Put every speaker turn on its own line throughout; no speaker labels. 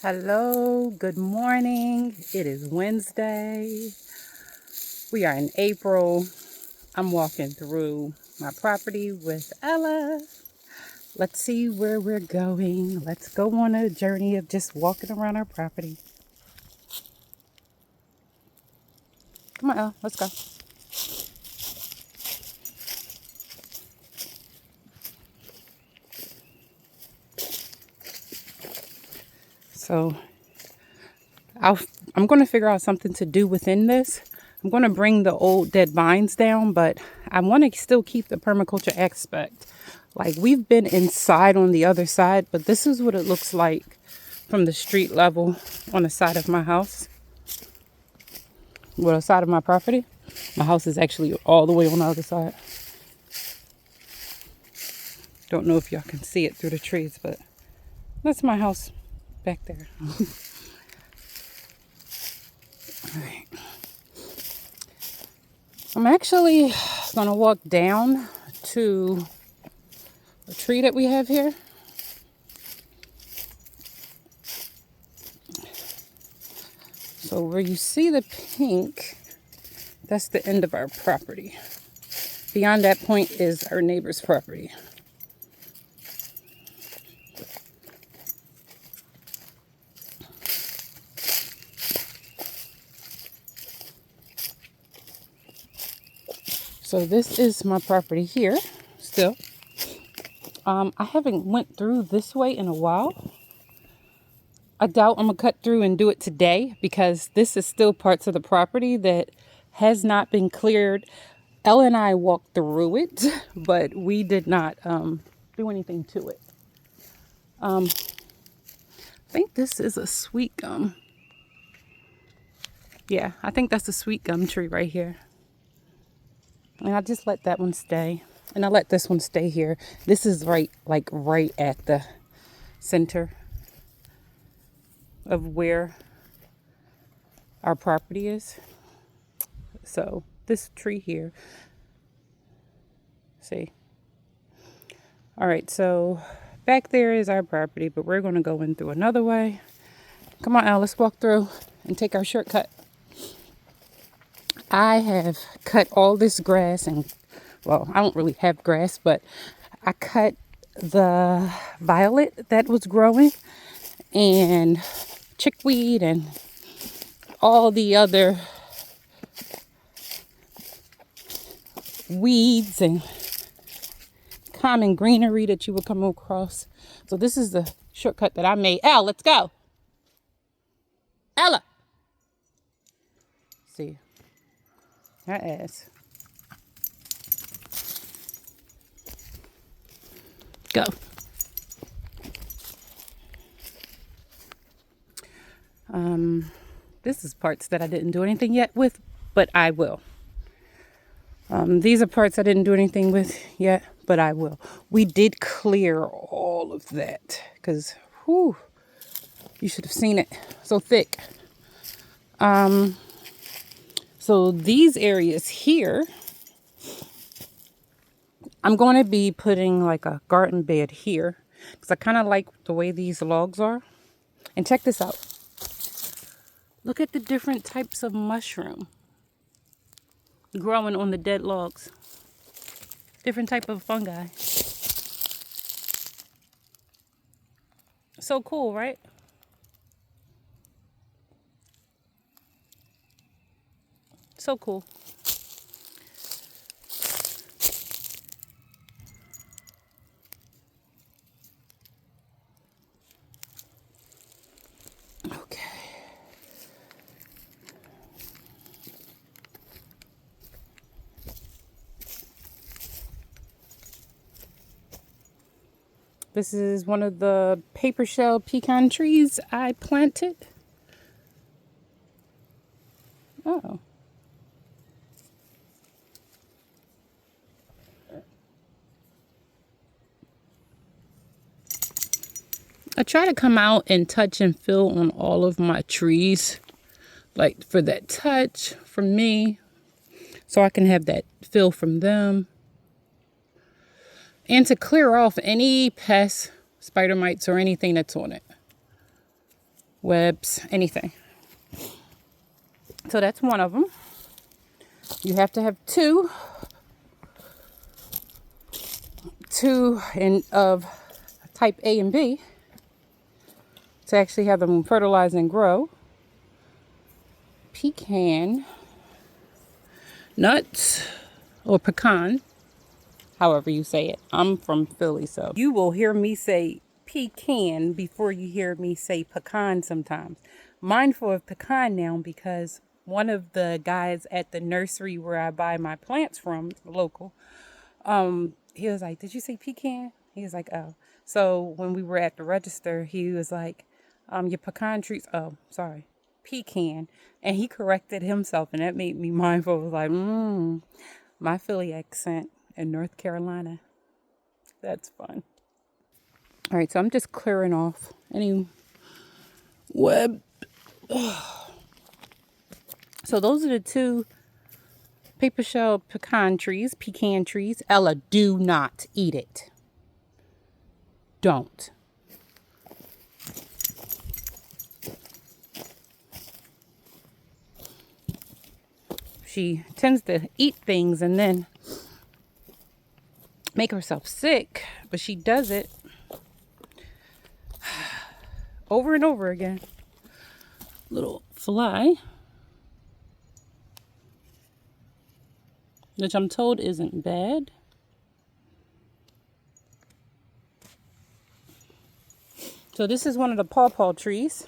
Hello, good morning. It is Wednesday. We are in April. I'm walking through my property with Ella. Let's see where we're going. Let's go on a journey of just walking around our property. Come on, Ella, let's go. So I'm going to figure out something to do within this. I'm going to bring the old dead vines down, but I want to still keep the permaculture aspect. Like, we've been inside on the other side, but this is what it looks like from the street level on the side of my house. Well, the side of my property. My house is actually all the way on the other side. Don't know if y'all can see it through the trees, but that's my house back there. All right. I'm actually going to walk down to a tree that we have here. So where you see the pink, that's the end of our property. Beyond that point is our neighbor's property. So this is my property here still. I haven't went through this way in a while. I doubt I'm gonna cut through and do it today because this is still parts of the property that has not been cleared. Ella and I walked through it, but we did not do anything to it. I think this is a sweet gum. Yeah, I think that's a sweet gum tree right here. And I just let that one stay. And I let this one stay here. This is right at the center of where our property is. So this tree here, see. All right, so back there is our property, but we're gonna go in through another way. Come on, Al, let's walk through and take our shortcut. I have cut all this grass and, well, I don't really have grass, but I cut the violet that was growing and chickweed and all the other weeds and common greenery that you would come across. So this is the shortcut that I made. Al, let's go. Ella. See. Her ass. Go. This is parts that I didn't do anything yet with, but I will. These are parts I didn't do anything with yet, but I will. We did clear all of that because, whew, you should have seen it. So thick. So these areas here, I'm going to be putting like a garden bed here because I kind of like the way these logs are. And check this out. Look at the different types of mushroom growing on the dead logs. Different type of fungi. So cool, right? So cool. Okay. This is one of the paper shell pecan trees I planted. Oh. I try to come out and touch and feel on all of my trees. Like for that touch from me. So I can have that feel from them. And to clear off any pests, spider mites, or anything that's on it. webs, anything. So that's one of them. You have to have two of type A and B to actually have them fertilize and grow. Pecan nuts, or pecan, however you say it. I'm from Philly, so you will hear me say pecan before you hear me say pecan sometimes. Mindful of pecan now because one of the guys at the nursery where I buy my plants from, local, he was like, "Did you say pecan?" He was like, "Oh." So when we were at the register, he was like, "Your pecan trees." Oh, sorry, pecan. And he corrected himself, and that made me mindful. I was like, my Philly accent in North Carolina. That's fun. All right, so I'm just clearing off any web. So those are the two paper shell pecan trees. Ella, do not eat it. Don't. She tends to eat things and then make herself sick, but she does it over and over again. Little fly, which I'm told isn't bad. So this is one of the pawpaw trees.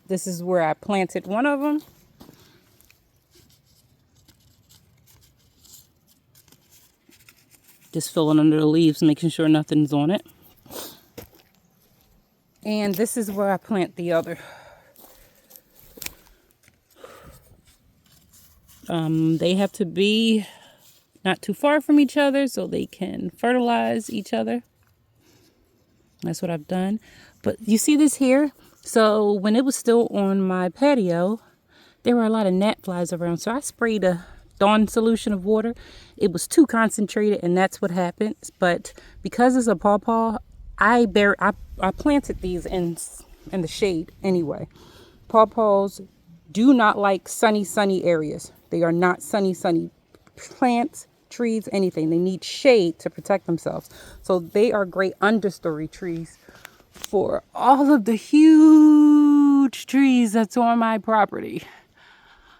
This is where I planted one of them. Just filling under the leaves, making sure nothing's on it. And this is where I plant the other. They have to be not too far from each other so they can fertilize each other. That's what I've done. But you see this here? So when it was still on my patio, there were a lot of gnat flies around. So I sprayed a Dawn solution of water. It was too concentrated, and that's what happened. But because it's a pawpaw, I planted these in the shade anyway. Pawpaws do not like sunny areas. They are not sunny plants, trees, anything. They need shade to protect themselves. So they are great understory trees for all of the huge trees that's on my property.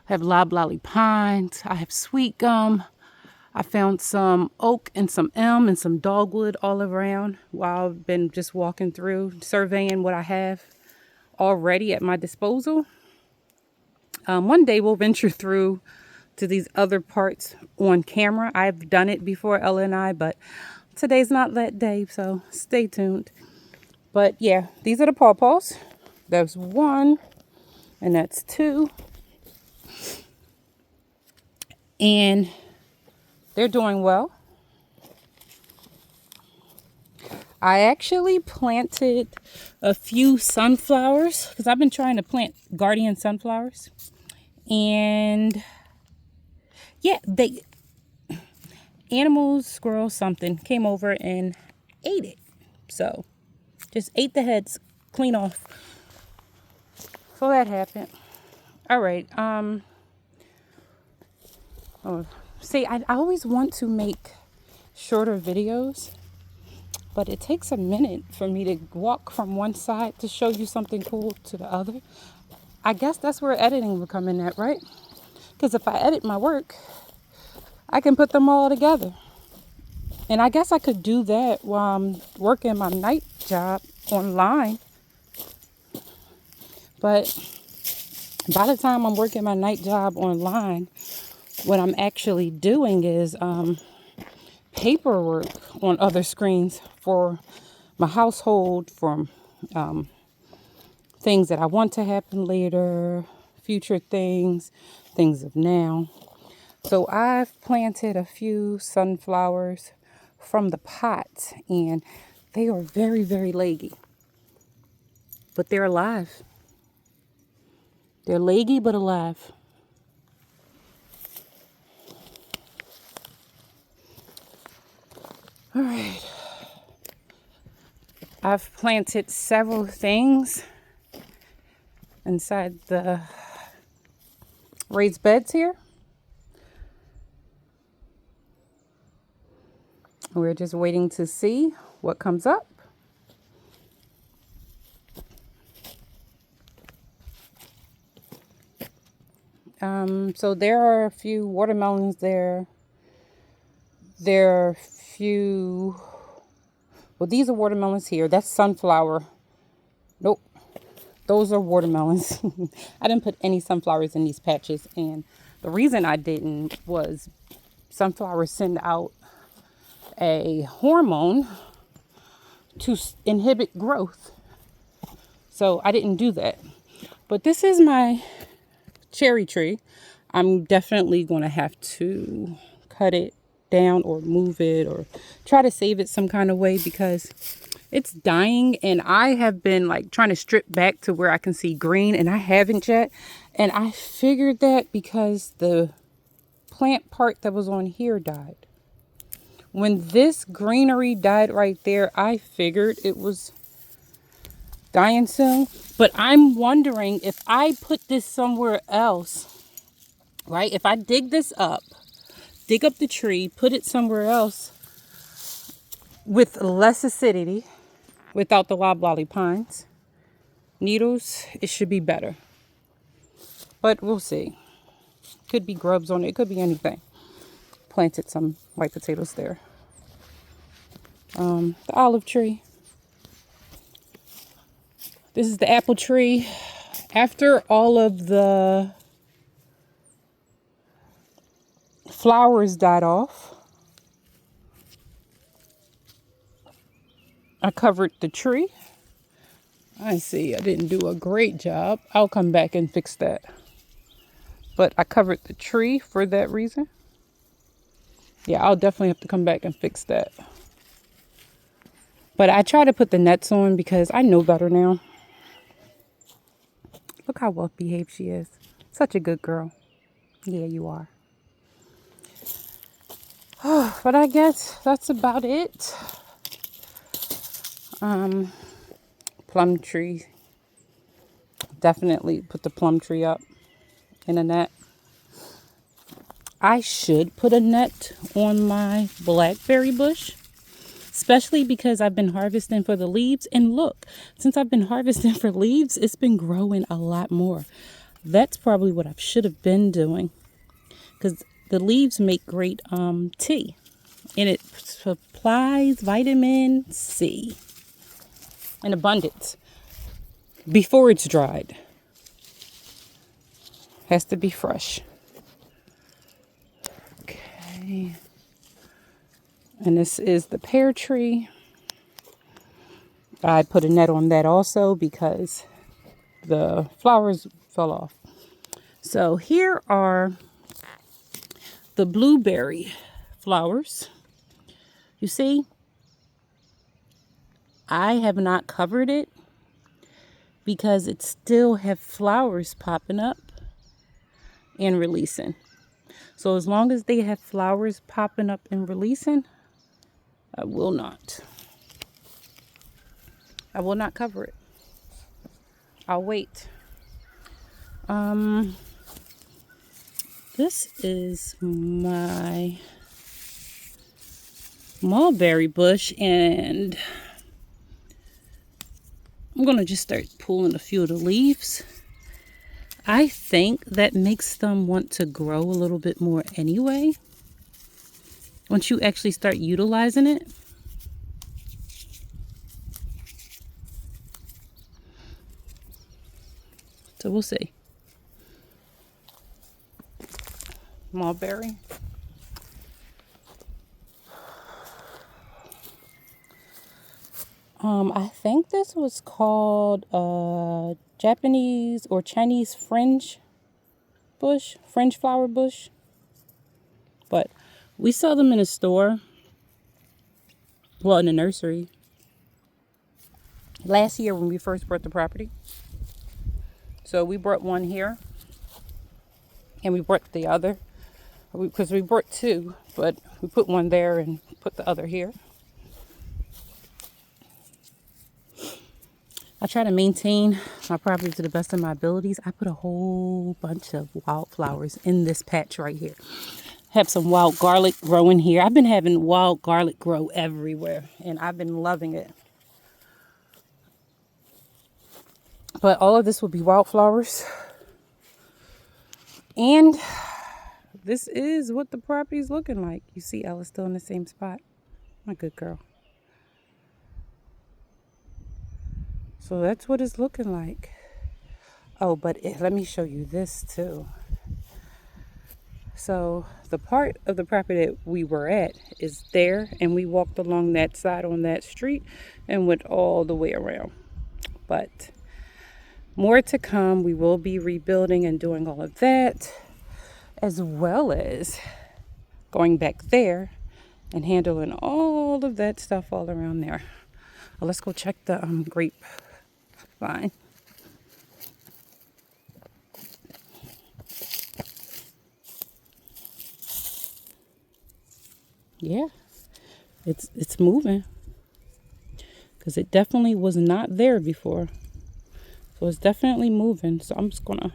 I have loblolly pines. I have sweet gum. I found some oak and some elm and some dogwood all around while I've been just walking through, surveying what I have already at my disposal. One day we'll venture through to these other parts on camera. I've done it before, Ella and I, but today's not that day, so stay tuned. But yeah, these are the pawpaws. There's one, and that's two. And they're doing well. I actually planted a few sunflowers because I've been trying to plant guardian sunflowers. And yeah, animals, squirrels, something came over and ate it. So just ate the heads clean off. So that happened. All right. See, I always want to make shorter videos, but it takes a minute for me to walk from one side to show you something cool to the other. I guess that's where editing will come in at, right? Because if I edit my work, I can put them all together. And I guess I could do that while I'm working my night job online. But by the time I'm working my night job online, what I'm actually doing is paperwork on other screens for my household, for things that I want to happen later, future things of now. So I've planted a few sunflowers from the pot, and they are very, very leggy. But they're alive. They're leggy but alive. All right. I've planted several things inside the raised beds here. We're just waiting to see what comes up. So there are a few watermelons there. There are a few, well, these are watermelons here. That's sunflower. Nope. Those are watermelons. I didn't put any sunflowers in these patches. And the reason I didn't was sunflowers send out a hormone to inhibit growth. So I didn't do that. But this is my cherry tree. I'm definitely going to have to cut it down or move it or try to save it some kind of way because it's dying, and I have been like trying to strip back to where I can see green, and I haven't yet. And I figured that because the plant part that was on here died. When this greenery died right there, I figured it was dying soon. But I'm wondering if I put this somewhere else, right? If I dig this up, dig up the tree, put it somewhere else with less acidity, without the loblolly pines, needles, it should be better. But we'll see. Could be grubs on it. It could be anything. Planted some white potatoes there. The olive tree. This is the apple tree. After all of the flowers died off, I covered the tree. I see I didn't do a great job. I'll come back and fix that. But I covered the tree for that reason. Yeah, I'll definitely have to come back and fix that. But I try to put the nets on because I know better now. Look how well behaved she is. Such a good girl. Yeah, you are. But I guess that's about it. Plum tree. Definitely put the plum tree up in a net. I should put a net on my blackberry bush, especially because I've been harvesting for the leaves. And look, since I've been harvesting for leaves, it's been growing a lot more. That's probably what I should have been doing, because the leaves make great tea, and it supplies vitamin C in abundance before it's dried. Has to be fresh. Okay. And this is the pear tree. I put a net on that also because the flowers fell off. So here are the blueberry flowers. You see, I have not covered it because it still have flowers popping up and releasing. So as long as they have flowers popping up and releasing, I will not cover it. I'll wait. This is my mulberry bush, and I'm going to just start pulling a few of the leaves. I think that makes them want to grow a little bit more anyway, once you actually start utilizing it. So we'll see. Mulberry. I think this was called Japanese or Chinese fringe flower bush. But we sell them in a store. Well, in a nursery. Last year when we first bought the property. So we brought one here. And we brought the other. Because we brought two. But we put one there and put the other here. I try to maintain my property to the best of my abilities. I put a whole bunch of wildflowers in this patch right here. Have some wild garlic growing here. I've been having wild garlic grow everywhere, and I've been loving it. But all of this will be wildflowers. And this is what the property is looking like. You see Ella's still in the same spot. My good girl. So that's what it's looking like. Oh, but let me show you this too. So the part of the property that we were at is there, and we walked along that side on that street and went all the way around. But more to come. We will be rebuilding and doing all of that, as well as going back there and handling all of that stuff all around there. Well, let's go check the grapevine. Yeah, it's moving, because it definitely was not there before. So it's definitely moving. So I'm just gonna,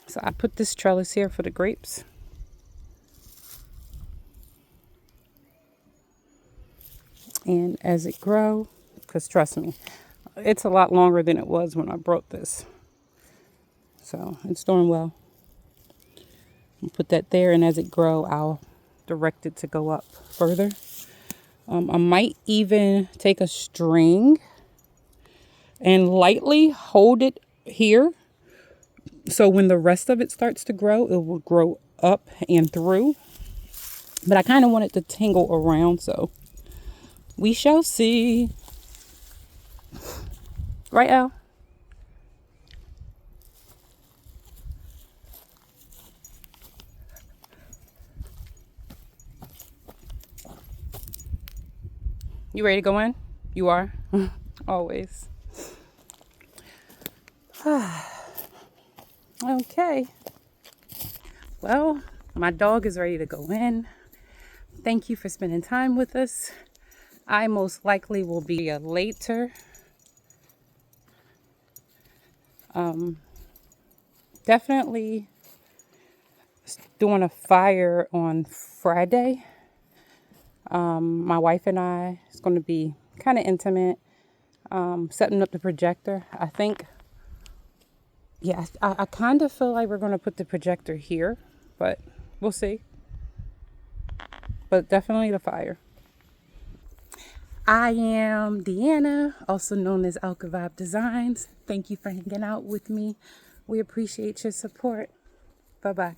so I put this trellis here for the grapes. And as it grow, because trust me, it's a lot longer than it was when I brought this. So it's doing well. I'll put that there, and as it grow, I'll direct it to go up further. I might even take a string and lightly hold it here. So when the rest of it starts to grow, it will grow up and through. But I kind of want it to tangle around, so we shall see. Right, Al? You ready to go in? You are? Always. Okay. Well, my dog is ready to go in. Thank you for spending time with us. I most likely will be later. Definitely doing a fire on Friday. My wife and I, it's going to be kind of intimate. Setting up the projector. I think, yeah, I kind of feel like we're going to put the projector here, but we'll see. But definitely the fire. I am DEANNA, also known as Alchevibe Designs. Thank you for hanging out with me. We appreciate your support. Bye-bye.